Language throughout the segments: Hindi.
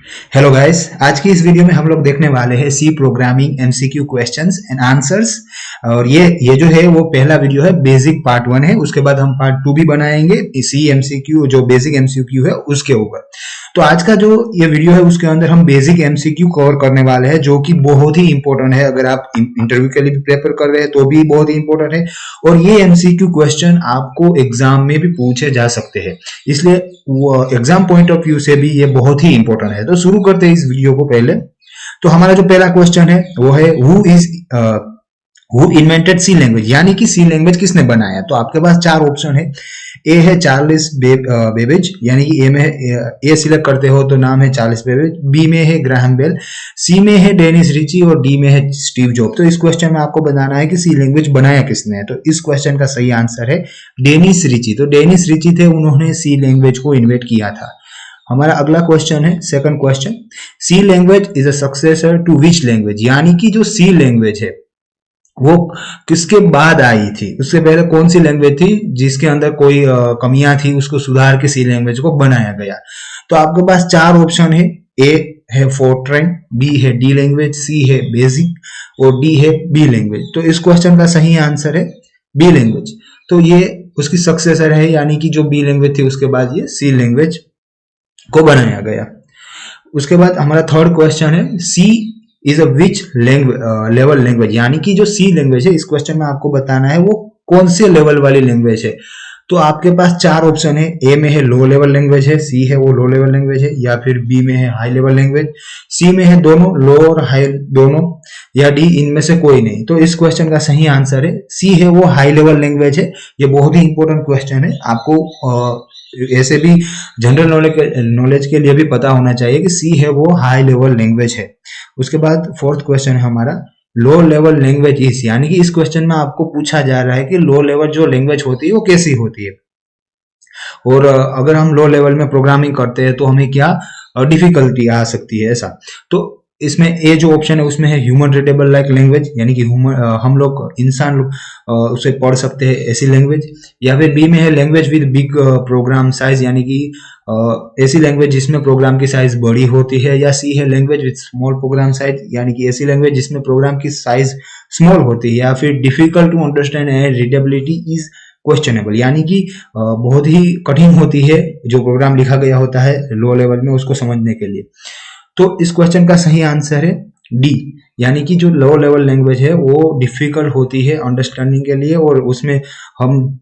हेलो गाइस, आज की इस वीडियो में हम लोग देखने वाले हैं C programming MCQ questions and answers. और ये जो है वो पहला वीडियो है, बेसिक पार्ट 1 है। उसके बाद हम पार्ट 2 भी बनाएंगे सी एमसीक्यू जो बेसिक एमसीक्यू है उसके ऊपर। तो आज का जो ये वीडियो है उसके अंदर हम बेसिक एमसीक्यू कवर करने वाले हैं, जो कि बहुत ही इंपॉर्टेंट है। अगर आप इंटरव्यू के लिए भी प्रेफर कर रहे हैं तो भी बहुत ही इंपॉर्टेंट है, और ये एमसीक्यू क्वेश्चन आपको एग्जाम में भी पूछे जा सकते हैं, इसलिए वो एग्जाम पॉइंट ऑफ व्यू से भी ये बहुत ही इंपॉर्टेंट है। तो शुरू करते हैं इस वीडियो को। पहले तो हमारा जो पहला क्वेश्चन है वो है हु इन्वेंटेड सी लैंग्वेज, यानी कि सी लैंग्वेज किसने बनाया। तो आपके पास चार ऑप्शन है। ए है चार्ल्स बेबेज, यानी कि ए में ए सिलेक्ट करते हो तो नाम है चार्ल्स बेबेज। बी में है ग्राहम बेल, सी में है डेनिस रिची और डी में है स्टीव जॉब। तो इस क्वेश्चन में आपको बताना है कि सी लैंग्वेज बनाया किसने है। तो इस क्वेश्चन का सही आंसर है डेनिस रिची। तो डेनिस रिची थे, उन्होंने सी लैंग्वेज को इन्वेंट किया था। हमारा अगला क्वेश्चन है, second question, C language is a successor to which language, यानी कि जो सी लैंग्वेज है वो किसके बाद आई थी, उससे पहले कौन सी लैंग्वेज थी जिसके अंदर कोई कमियां थी, उसको सुधार के सी लैंग्वेज को बनाया गया। तो आपके पास चार ऑप्शन है। ए है फोर्ट्रेन, बी है डी लैंग्वेज, सी है बेसिक और डी है बी लैंग्वेज। तो इस क्वेश्चन का सही आंसर है बी लैंग्वेज। तो ये उसकी सक्सेसर है, यानी कि जो बी लैंग्वेज थी उसके बाद ये सी लैंग्वेज को बनाया गया। उसके बाद हमारा थर्ड क्वेश्चन है, C is a which level language, यानी कि जो सी लैंग्वेज है इस क्वेश्चन में आपको बताना है वो कौन से लेवल वाली लैंग्वेज है। तो आपके पास चार ऑप्शन है। ए में है लो लेवल लैंग्वेज है, सी है वो लो लेवल लैंग्वेज है, या फिर बी में है हाई लेवल लैंग्वेज, सी में है दोनों, लो और हाई दोनों, या डी इनमें से कोई नहीं। तो इस क्वेश्चन का सही आंसर है सी है वो हाई लेवल लैंग्वेज है। ये बहुत ही इंपॉर्टेंट क्वेश्चन है, आपको ऐसे भी जनरल नॉलेज के लिए भी पता होना चाहिए कि सी है वो हाई लेवल लैंग्वेज है। उसके बाद फोर्थ क्वेश्चन है हमारा, लो लेवल लैंग्वेज इज, यानी कि इस क्वेश्चन में आपको पूछा जा रहा है कि लो लेवल जो लैंग्वेज होती है वो कैसी होती है, और अगर हम लो लेवल में प्रोग्रामिंग करते हैं तो हमें क्या डिफिकल्टी आ सकती है, ऐसा। तो इसमें ए जो ऑप्शन है उसमें है ह्यूमन रीडेबल लाइक लैंग्वेज, यानी कि हम लोग इंसान लोग उसे पढ़ सकते हैं ऐसी लैंग्वेज। या फिर बी में है language with big program size, यानी कि ऐसी लैंग्वेज जिसमें प्रोग्राम की साइज बड़ी होती है। या सी है language with small program size, यानी कि ऐसी लैंग्वेज जिसमें प्रोग्राम की साइज स्मॉल होती है। या फिर difficult to understand and readability is questionable, यानी कि बहुत ही कठिन होती है जो प्रोग्राम लिखा गया होता है लो लेवल में उसको समझने के लिए। तो इस क्वेश्चन का सही आंसर है डी, यानी कि जो लो लेवल लैंग्वेज है वो डिफिकल्ट होती है अंडरस्टैंडिंग के लिए, और उसमें हम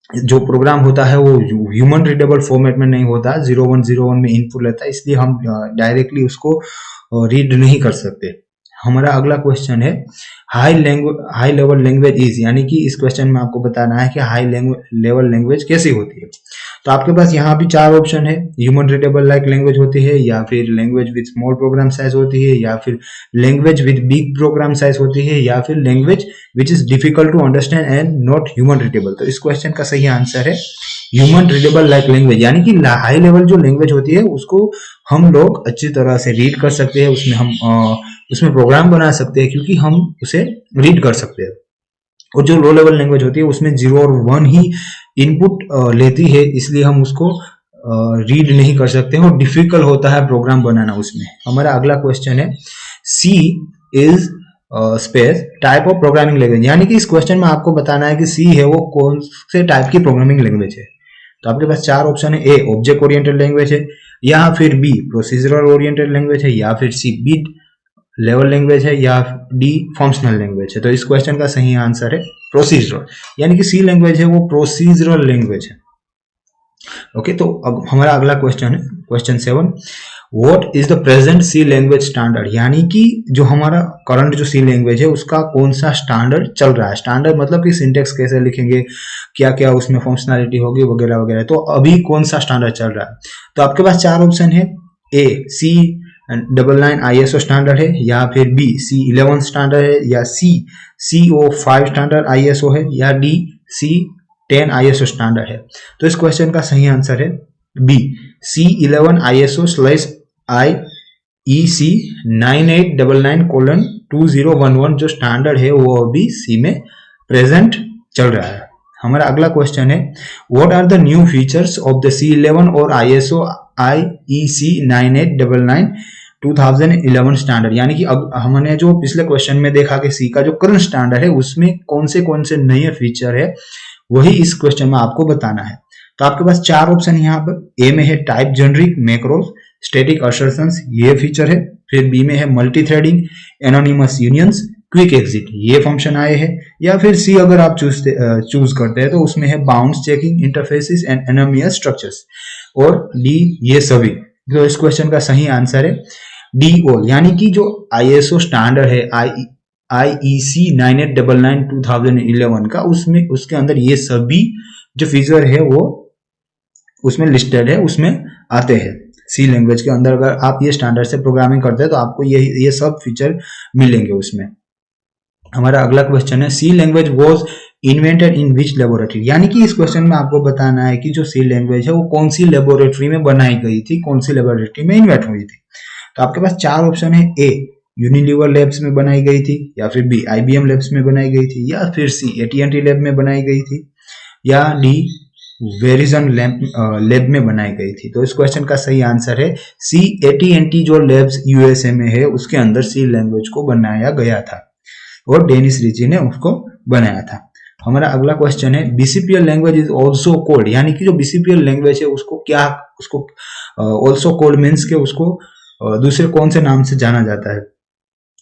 जो प्रोग्राम होता है वो ह्यूमन रीडेबल फॉर्मेट में नहीं होता, 0101 में इनपुट लेता है, इसलिए हम डायरेक्टली उसको रीड नहीं कर सकते। हमारा अगला क्वेश्चन है, हाई लेवल लैंग्वेज इज, यानी कि इस क्वेश्चन में आपको बताना है कि हाई लेवल लैंग्वेज कैसी होती है। तो आपके पास यहाँ भी चार ऑप्शन है। ह्यूमन रीडेबल लाइक लैंग्वेज होती है, या फिर language with small program size होती है, या फिर language with big program size होती है, या फिर language which is difficult to understand and not human readable. तो इस क्वेश्चन का सही आंसर है ह्यूमन रीडेबल लाइक लैंग्वेज, यानी कि हाई लेवल जो लैंग्वेज होती है उसको हम लोग अच्छी तरह से रीड कर सकते हैं, उसमें हम उसमें प्रोग्राम बना सकते हैं क्योंकि हम उसे रीड कर सकते हैं। और जो लो लेवल लैंग्वेज होती है उसमें 0 और 1 ही इनपुट लेती है, इसलिए हम उसको रीड नहीं कर सकते और डिफिकल्ट होता है प्रोग्राम बनाना उसमें। हमारा अगला क्वेश्चन है, C is space type of programming language, यानी कि इस क्वेश्चन में आपको बताना है कि सी है वो कौन से टाइप की प्रोग्रामिंग लैंग्वेज है। तो आपके पास चार ऑप्शन है। ए ऑब्जेक्ट ओरिएंटेड लैंग्वेज है, या फिर बी प्रोसीजरल ओरिएंटेड लैंग्वेज है, या फिर सी बिट लेवल लैंग्वेज है, या डी फंक्शनल लैंग्वेज है। तो इस क्वेश्चन का सही आंसर है प्रोसीजरल, यानी कि सी लैंग्वेज है वो प्रोसीजरल लैंग्वेज है। ओके, तो अब हमारा अगला क्वेश्चन है, question 7, what is the present C language standard, यानी कि जो हमारा करंट जो सी लैंग्वेज है उसका कौन सा स्टैंडर्ड चल रहा है। स्टैंडर्ड मतलब कि सिंटेक्स कैसे लिखेंगे, क्या क्या उसमें फंक्शनैलिटी होगी वगैरह वगैरह। तो अभी कौन सा स्टैंडर्ड चल रहा है। तो आपके पास चार ऑप्शन है। ए सी 99 ISO स्टैंडर्ड है, या फिर बी C11 स्टैंडर्ड है, या सी CO5 स्टैंडर्ड ISO है, या डी C10 ISO स्टैंडर्ड है। तो इस क्वेश्चन का सही आंसर है बी C11 ISO/IEC 9899:2011 जो स्टैंडर्ड है वो अभी सी में प्रेजेंट चल रहा है। हमारा अगला क्वेश्चन है, what are the new features of the C11 और ISO IEC 9899 2011 स्टैंडर्ड, यानी कि अब हमने जो पिछले क्वेश्चन में देखा कि सी का जो करंट स्टैंडर्ड है उसमें कौन से नए फीचर है, वही इस क्वेश्चन में आपको बताना है। तो आपके पास चार ऑप्शन है यहाँ पर। ए में है type generic macros static assertions, ये फीचर है। फिर बी में है multi threading anonymous unions quick exit, ये फंक्शन आए हैं। या फिर सी अगर आप चूज करते हैं तो उसमें है bounce checking interfaces and anonymous structures, और डी ये सभी। तो इस क्वेश्चन का सही आंसर है डी ऑल, यानी कि जो ISO स्टैंडर्ड है IEC 9899 2011 का, उसमें उसके अंदर ये सभी जो फीचर है वो उसमें लिस्टेड है, उसमें आते हैं। सी लैंग्वेज के अंदर अगर आप ये स्टैंडर्ड से प्रोग्रामिंग करते हैं तो आपको ये सब फीचर मिलेंगे उसमें। हमारा अगला क्वेश्चन है C language was invented in which laboratory, यानी कि इस क्वेश्चन में आपको बताना है कि जो सी लैंग्वेज है वो कौन सी लेबोरेटरी में बनाई गई थी, कौन सी लेबोरेटरी में इन्वेंट हुई थी। तो आपके पास चार ऑप्शन है। ए यूनिलीवर लैब्स में बनाई गई थी, या फिर बी IBM लैब्स में बनाई गई थी, या फिर सी AT&T लैब में बनाई गई थी, या डी वेरिजन लैब में बनाई गई थी। तो इस क्वेश्चन का सही आंसर है सी AT&T जो लैब्स USA में है उसके अंदर सी लैंग्वेज को बनाया गया था और डेनिस रिची ने उसको बनाया था। हमारा अगला क्वेश्चन है BCPL language is also cold, यानी कि जो BCPL लैंग्वेज है उसको क्या, उसको ऑल्सो कोल्ड मीन्स के उसको दूसरे कौन से नाम से जाना जाता है।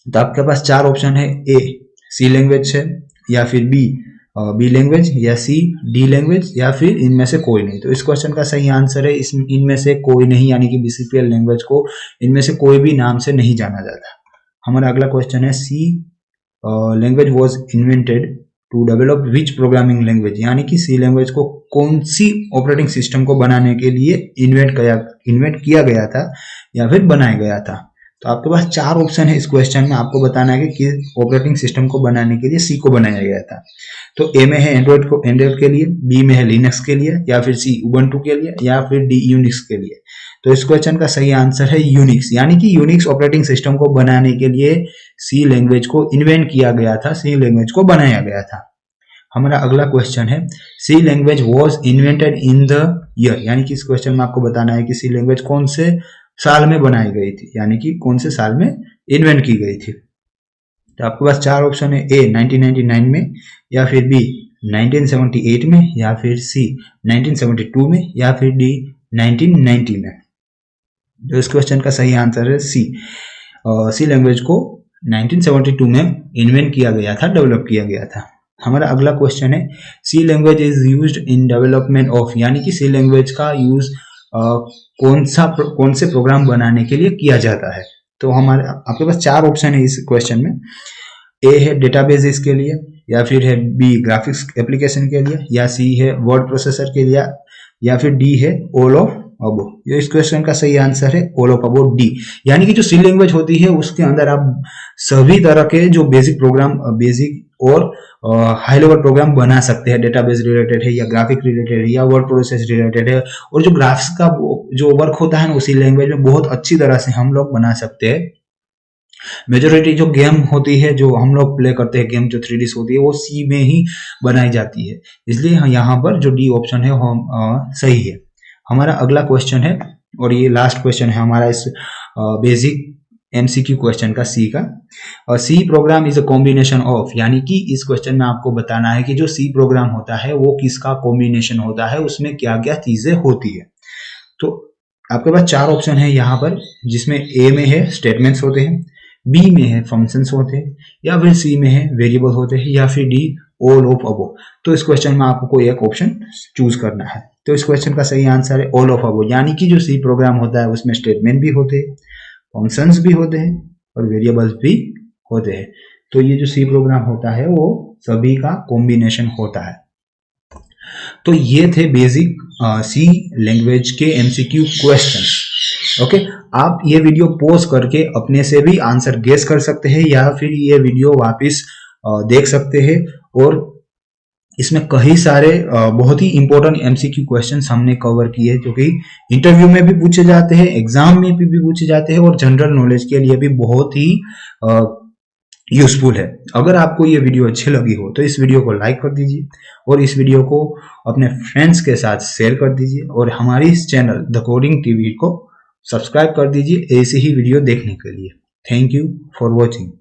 तो आपके पास चार ऑप्शन है। ए सी लैंग्वेज है, या फिर बी लैंग्वेज, या सी डी लैंग्वेज, या फिर इनमें से कोई नहीं। तो इस क्वेश्चन का सही आंसर है इनमें से कोई नहीं, यानी कि BCPL लैंग्वेज को इनमें से कोई भी नाम से नहीं जाना जाता। हमारा अगला क्वेश्चन है C language was invented to develop which programming language, यानी कि सी लैंग्वेज को कौन सी ऑपरेटिंग सिस्टम को बनाने के लिए इन्वेंट किया गया था या फिर बनाया गया था। तो आपके पास चार ऑप्शन है इस क्वेश्चन में, आपको बताना है कि किस ऑपरेटिंग सिस्टम को बनाने के लिए सी को बनाया गया था। तो ए में है एंड्रॉइड के लिए, बी में है लिनक्स के लिए, या फिर सी उबंटू के लिए, या फिर डी यूनिक्स के लिए। तो इस क्वेश्चन का सही आंसर है यूनिक्स, यानी कि यूनिक्स ऑपरेटिंग सिस्टम को बनाने के लिए सी लैंग्वेज को इन्वेंट किया गया था, सी लैंग्वेज को बनाया गया था। हमारा अगला क्वेश्चन है C language was invented in the year, यानी कि इस क्वेश्चन में आपको बताना है कि सी लैंग्वेज कौन से साल में बनाई गई थी, यानी कि कौन से साल में इन्वेंट की गई थी। तो आपके पास चार ऑप्शन है। ए 1999 में, या फिर बी 1978 में, या फिर सी 1972 में, या फिर डी 1990 में। तो इस क्वेश्चन का सही आंसर है सी। सी लैंग्वेज को 1972 में इन्वेंट किया गया था, डेवलप किया गया था। हमारा अगला क्वेश्चन है C language is used in development of, यानी कि सी लैंग्वेज का यूज कौन से प्रोग्राम बनाने के लिए किया जाता है। तो हमारे आपके पास चार ऑप्शन है इस क्वेश्चन में। ए है डेटाबेसेस के लिए, या फिर है बी ग्राफिक्स एप्लीकेशन के लिए, या सी है वर्ड प्रोसेसर के लिए, या फिर डी है ऑल ऑफ अबो। ये इस क्वेश्चन का सही आंसर है ऑल ऑफ अबो, डी। यानी कि जो सी लैंग्वेज होती है उसके अंदर आप सभी तरह के जो बेसिक प्रोग्राम, बेसिक और हाई लेवल प्रोग्राम बना सकते हैं। डेटाबेस रिलेटेड है, या ग्राफिक रिलेटेड है, या वर्ड प्रोसेस रिलेटेड है। और जो ग्राफिक्स का जो वर्क होता है ना उसी लैंग्वेज में बहुत अच्छी तरह से हम लोग बना सकते हैं। मेजोरिटी जो गेम होती है, जो हम लोग प्ले करते हैं गेम, जो 3D होती है, वो सी में ही बनाई जाती है। इसलिए यहाँ पर जो डी ऑप्शन है वो सही है। हमारा अगला क्वेश्चन है, और ये लास्ट क्वेश्चन है हमारा इस बेसिक MCQ क्वेश्चन का, सी का। और C program is a combination of, यानी कि इस क्वेश्चन में आपको बताना है कि जो सी प्रोग्राम होता है वो किसका कॉम्बिनेशन होता है, उसमें क्या क्या चीजें होती है। तो आपके पास चार ऑप्शन है यहाँ पर, जिसमें ए में है स्टेटमेंट्स होते हैं, बी में है फंक्शंस होते हैं, या फिर सी में है वेरिएबल होते हैं, या फिर डी ऑल ऑफ अबो। तो इस क्वेश्चन में आपको कोई एक ऑप्शन चूज करना है। तो इस क्वेश्चन का सही आंसर है ऑल ऑफ अबो, यानी कि जो सी प्रोग्राम होता है उसमें स्टेटमेंट भी होते हैं, फंक्शंस भी होते हैं, और वेरिएबल्स भी होते हैं। तो ये जो सी प्रोग्राम होता है वो सभी का कॉम्बिनेशन होता है। तो ये थे बेसिक सी लैंग्वेज के MCQ क्वेश्चन। ओके, आप ये वीडियो पॉज करके अपने से भी आंसर गेस कर सकते हैं, या फिर ये वीडियो वापस देख सकते हैं। और इसमें कई सारे बहुत ही इंपॉर्टेंट MCQ क्वेश्चंस हमने कवर किए, जो कि इंटरव्यू में भी पूछे जाते हैं, एग्जाम में भी पूछे जाते हैं, और जनरल नॉलेज के लिए भी बहुत ही यूजफुल है। अगर आपको ये वीडियो अच्छी लगी हो तो इस वीडियो को लाइक कर दीजिए और इस वीडियो को अपने फ्रेंड्स के साथ शेयर कर दीजिए और हमारी इस चैनल द कोडिंग टीवी को सब्सक्राइब कर दीजिए ऐसी ही वीडियो देखने के लिए। Thank you for watching.